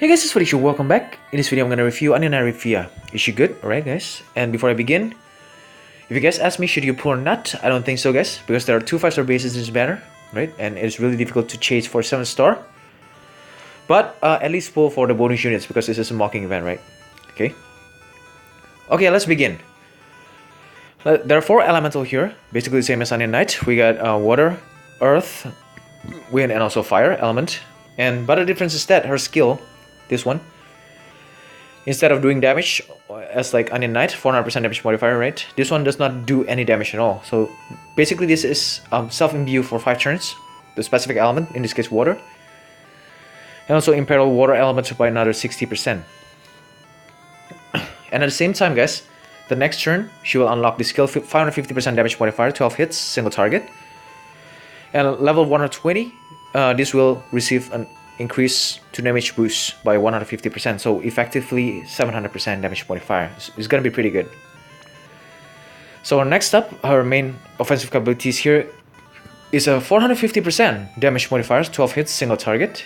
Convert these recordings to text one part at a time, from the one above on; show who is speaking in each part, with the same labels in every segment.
Speaker 1: Hey guys, it's Felicia. Welcome back. In this video, I'm gonna review Onion and refia. Is she good? Alright guys. And before I begin, if you guys ask me, should you pull or not? I don't think so guys, because there are two 5-star bases in this banner, right? And it's really difficult to chase for 7-star. But at least pull for the bonus units, because this is a mocking event, right? Okay, let's begin. There are 4 elemental here, basically the same as Onion Knight. We got water, earth, wind, and also fire element. But the difference is that her skill, this one, instead of doing damage as like Onion Knight, 400% damage modifier, right? This one does not do any damage at all. So basically this is self-imbue for 5 turns, the specific element, in this case water. And also imperil water element by another 60%. And at the same time guys, the next turn she will unlock the skill 550% damage modifier, 12 hits, single target. And level 120, this will receive an increase to damage boost by 150%, so effectively 700% damage modifier. It's gonna be pretty good. So next up, her main offensive capabilities here is a 450% damage modifier, 12 hits, single target.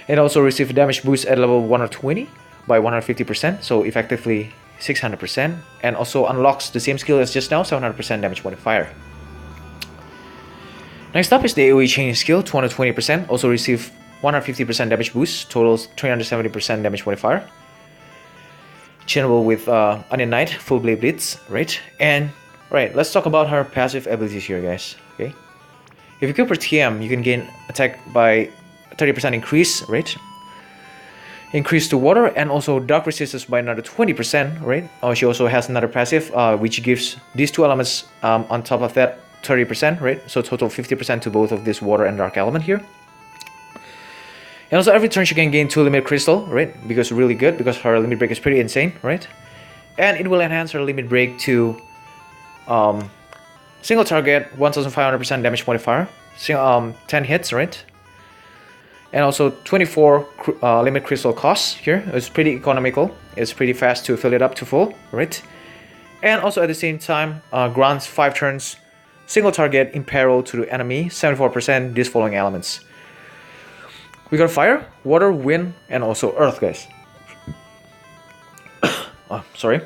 Speaker 1: It also receives damage boost at level 120 by 150%, so effectively 600%, and also unlocks the same skill as just now, 700% damage modifier. Next up is the AoE chain skill, 220%, also receive 150% damage boost, totals 370% damage modifier. Chainable with Onion Knight, Full Blade Blitz, right? And right, let's talk about her passive abilities here, guys. Okay, if you kill per TM, you can gain attack by 30% increase, right? Increase to water, and also dark resistance by another 20%, right? She also has another passive, which gives these 2 elements on top of that 30%, right? So total 50% to both of this water and dark element here. And also every turn she can gain 2 limit crystal, right? Because really good, because her limit break is pretty insane, right? And it will enhance her limit break to single target 1500% damage modifier, 10 hits, right? And also 24 limit crystal costs here. It's pretty economical. It's pretty fast to fill it up to full, right? And also at the same time grants 5 turns single target imperil to the enemy, 74% these following elements. We got fire, water, wind, and also earth, guys. Sorry.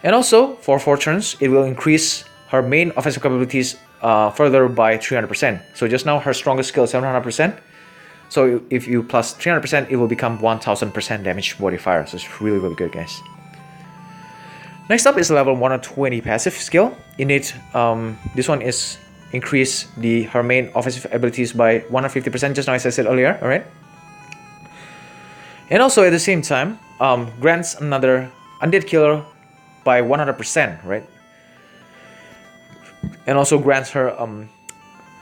Speaker 1: And also, for 4 turns, it will increase her main offensive capabilities further by 300%. So just now, her strongest skill is 700%. So if you plus 300%, it will become 1000% damage modifier. So it's really, really good, guys. Next up is level 120 passive skill. In it, this one is increase her main offensive abilities by 150%, just now as I said earlier, alright? And also at the same time, grants another undead killer by 100%, right? And also grants her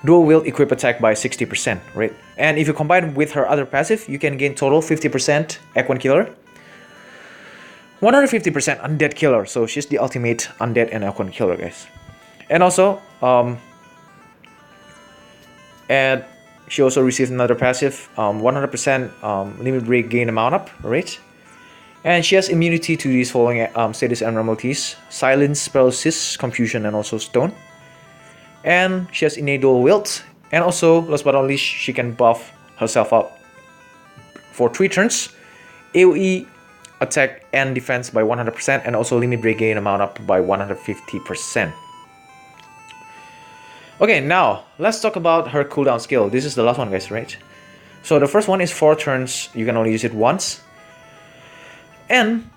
Speaker 1: dual wield equip attack by 60%, right? And if you combine with her other passive, you can gain total 50% Equine killer, 150% undead killer, so she's the ultimate undead and Equine killer, guys. And also, and she also received another passive, 100% limit break gain amount up, right? And she has immunity to these following status abnormalities: silence, paralysis, confusion, and also stone. And she has innate dual wield, and also last but not least, she can buff herself up for 3 turns, AoE attack and defense by 100%, and also limit break gain amount up by 150%. Okay, now let's talk about her cooldown skill. This is the last one, guys, right? So the first one is 4 turns. You can only use it once, and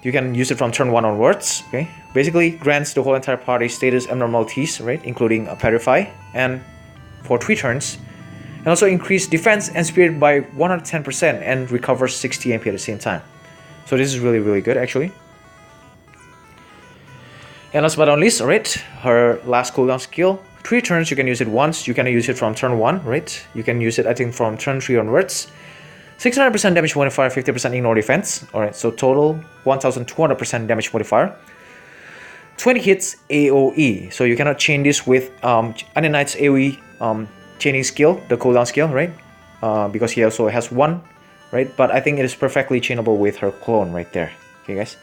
Speaker 1: you can use it from turn 1 onwards. Okay, basically grants the whole entire party status abnormalities, right, including a purify, and for 3 turns, and also increase defense and spirit by 110% and recovers 60 MP at the same time. So this is really, really good actually. And last but not least, right, her last cooldown skill. 3 turns, you can use it once. You can use it from turn 1, right? You can use it, I think, from turn 3 onwards. 600% damage modifier, 50% ignore defense. Alright, so total 1200% damage modifier. 20 hits AoE. So you cannot chain this with Onion Knight's AoE chaining skill, the cooldown skill, right? Because he also has 1, right? But I think it is perfectly chainable with her clone right there. Okay, guys?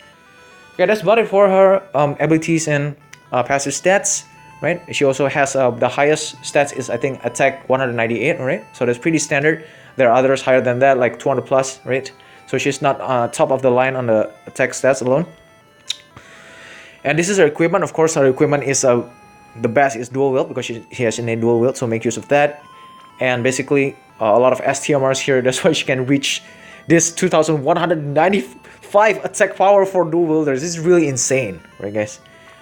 Speaker 1: Okay, that's about it for her abilities and passive stats. Right, she also has the highest stats is, I think, attack 198, right? So that's pretty standard. There are others higher than that, like 200 plus, right? So she's not top of the line on the attack stats alone. And this is her equipment. Of course, her equipment is the best is dual wield, because she has innate dual wield, so make use of that. And basically a lot of STMRs here. That's why she can reach this 2195 attack power for dual wielders. This is really insane, right guys?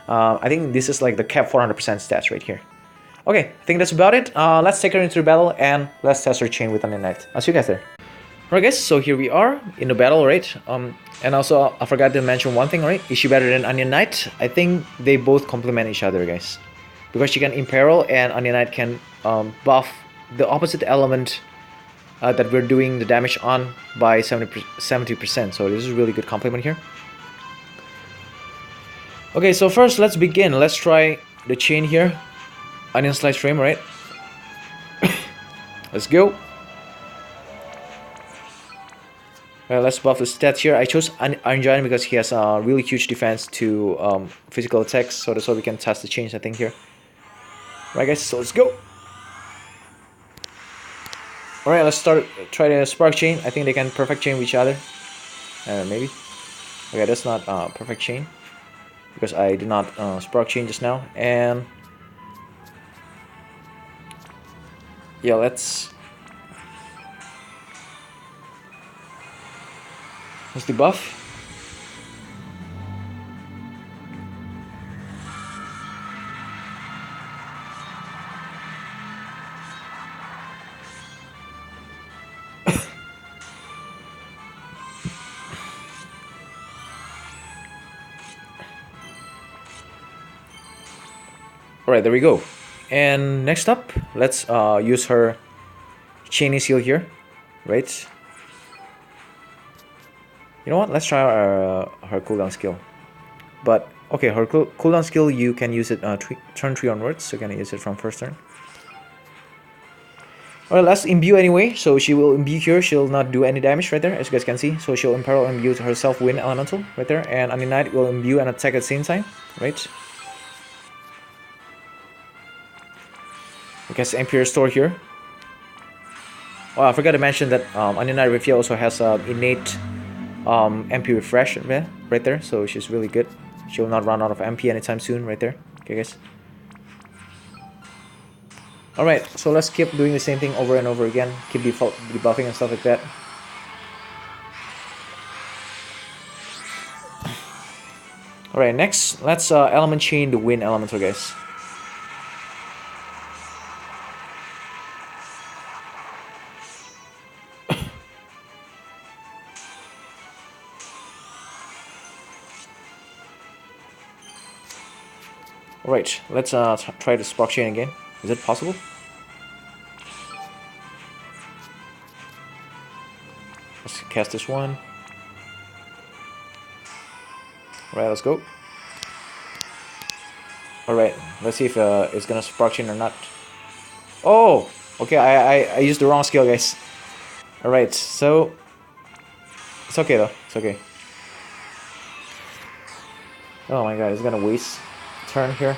Speaker 1: I think this is like the cap 400% stats right here. Okay, I think that's about it. Let's take her into the battle and let's test her chain with Onion Knight. I'll see you guys there. Alright guys, so here we are in the battle, right? And also I forgot to mention one thing, right? Is she better than Onion Knight? I think they both complement each other, guys, because she can imperil and Onion Knight can buff the opposite element that we're doing the damage on by 70%. So this is a really good complement here. Okay, so first let's begin. Let's try the chain here. Onion slice frame, right? Let's go. Let's buff the stats here. I chose Iron Giant because he has a really huge defense to physical attacks, so that's why we can test the chains, I think, here. Right guys, so let's go. Alright, let's try the spark chain. I think they can perfect chain with each other. Maybe. Okay, that's not perfect chain, because I did not spark chain just now. And yeah, let's debuff. Alright, there we go. And next up, let's use her chaining seal here, right? You know what? Let's try her cooldown skill. But okay, her cooldown skill, you can use it turn 3 onwards, so you can use it from first turn. Alright, let's imbue anyway. So she will imbue here. She'll not do any damage right there, as you guys can see. So she'll imperil and imbue herself wind elemental right there, and Onion Knight will imbue and attack at the same time, right? We can see Empire Store here. Oh, I forgot to mention that Onion Knight refia also has innate MP refresh right there, so she's really good. She'll not run out of MP anytime soon right there. Okay guys. Alright, so let's keep doing the same thing over and over again. Keep debuffing and stuff like that. Alright, next let's element chain the wind elemental, guys. Alright, let's try the spark chain again. Is it possible? Let's cast this one. Alright, let's go. Alright, let's see if it's gonna spark chain or not. Oh! Okay, I used the wrong skill, guys. Alright, so it's okay though, it's okay. Oh my god, it's gonna waste turn here.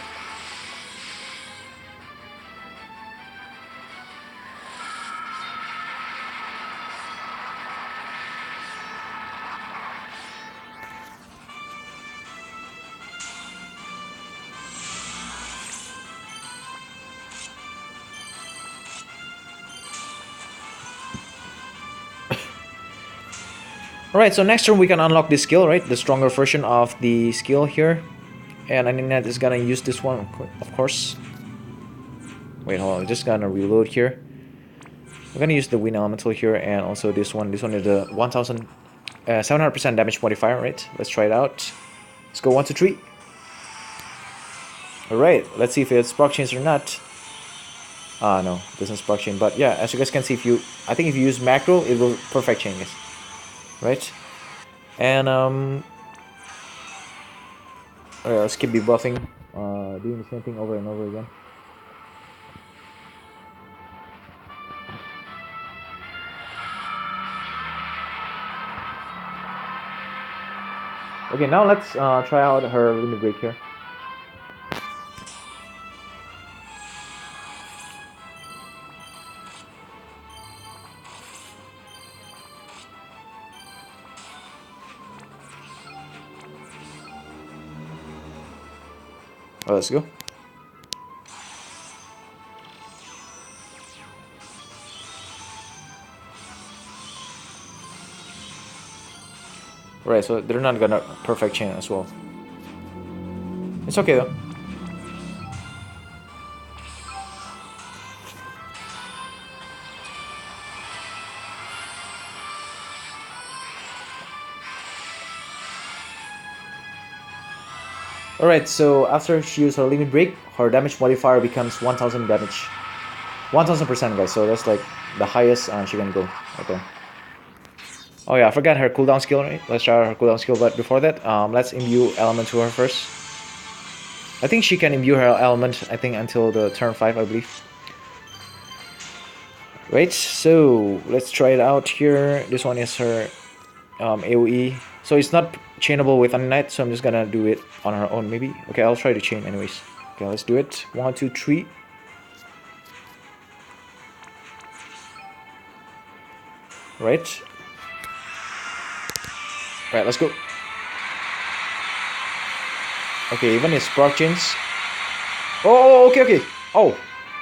Speaker 1: Alright, so next turn we can unlock this skill, right? The stronger version of the skill here. And Onion Knight is gonna use this one, of course. Wait, hold on, I'm just gonna reload here. I'm gonna use the wind elemental here, and also this one. This one is the 1700% damage modifier, right? Let's try it out. Let's go 1, 2, 3. Alright, let's see if it spark chains or not. No, it doesn't spark chain, but yeah, as you guys can see, I think if you use macro, it will perfect chain, guys. Right? And alright, let's keep debuffing, doing the same thing over and over again. Okay, now let's try out her limit break here. Well, let's go. Right, so they're not gonna perfect chain as well. It's okay though. Alright, so after she used her limit break, her damage modifier becomes 1000 damage. 1000%, guys, so that's like the highest she can go. Okay. Oh yeah, I forgot her cooldown skill, right? Let's try her cooldown skill, but before that, let's imbue element to her first. I think she can imbue her element, I think, until the turn 5, I believe. Right, so let's try it out here. This one is her AoE. So it's not chainable with Untitled, so I'm just gonna do it on her own, maybe. Okay, I'll try to chain anyways. Okay, let's do it. 1, 2, 3. Right. Right, let's go. Okay, even his proc chains. Oh, okay. Oh,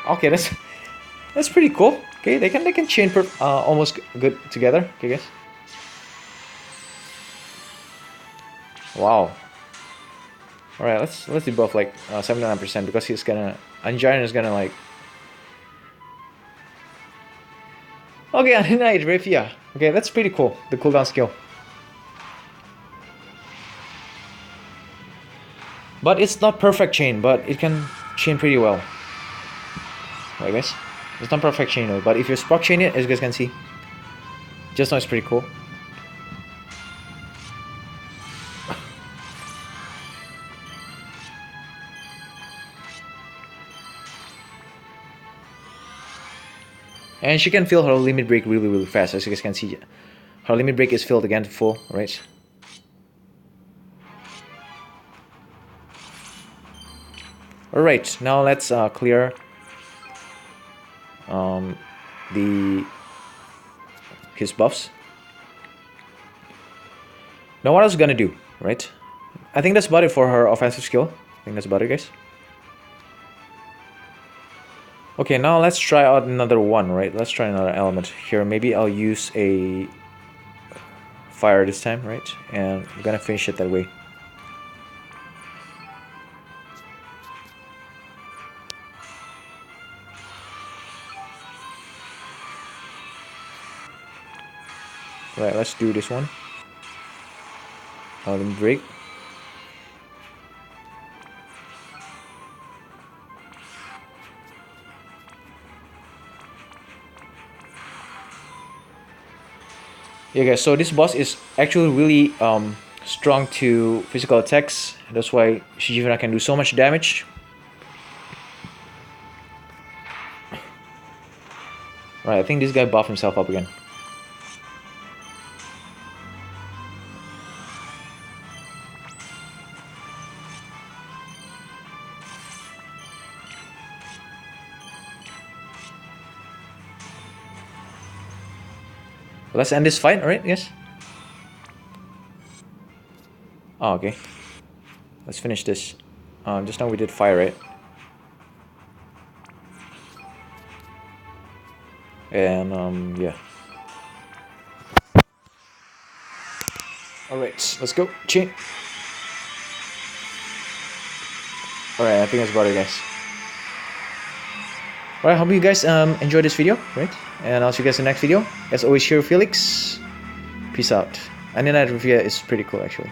Speaker 1: okay, that's pretty cool. Okay, they can chain almost good together. Okay, guys. Wow. All right, let's debuff like 79% because he's gonna Ungiant is gonna like. Okay, Untitled refia. Okay, that's pretty cool. The cooldown skill. But it's not perfect chain, but it can chain pretty well. Right, guys? It's not perfect chain though, but if you sproc chain it, as you guys can see, just know it's pretty cool. And she can fill her limit break really fast, as you guys can see. Her limit break is filled again to full, right? Alright, now let's clear his buffs. Now what I was gonna do, right? I think that's about it for her offensive skill. I think that's about it, guys. Okay, now let's try out another one, right? Let's try another element here. Maybe I'll use a fire this time, right? And I'm gonna finish it that way. Right, let's do this one. Let me break. Yeah, guys, so this boss is actually really strong to physical attacks. That's why Shijivana can do so much damage. Right, I think this guy buffed himself up again. Let's end this fight, alright, yes? Oh, okay. Let's finish this. Just now we did fire, right? And, yeah. Alright, let's go. Chain. Alright, I think that's about it, guys. Alright, hope you guys enjoyed this video, right? And I'll see you guys in the next video. As always, here Felix. Peace out. And then that review is pretty cool, actually.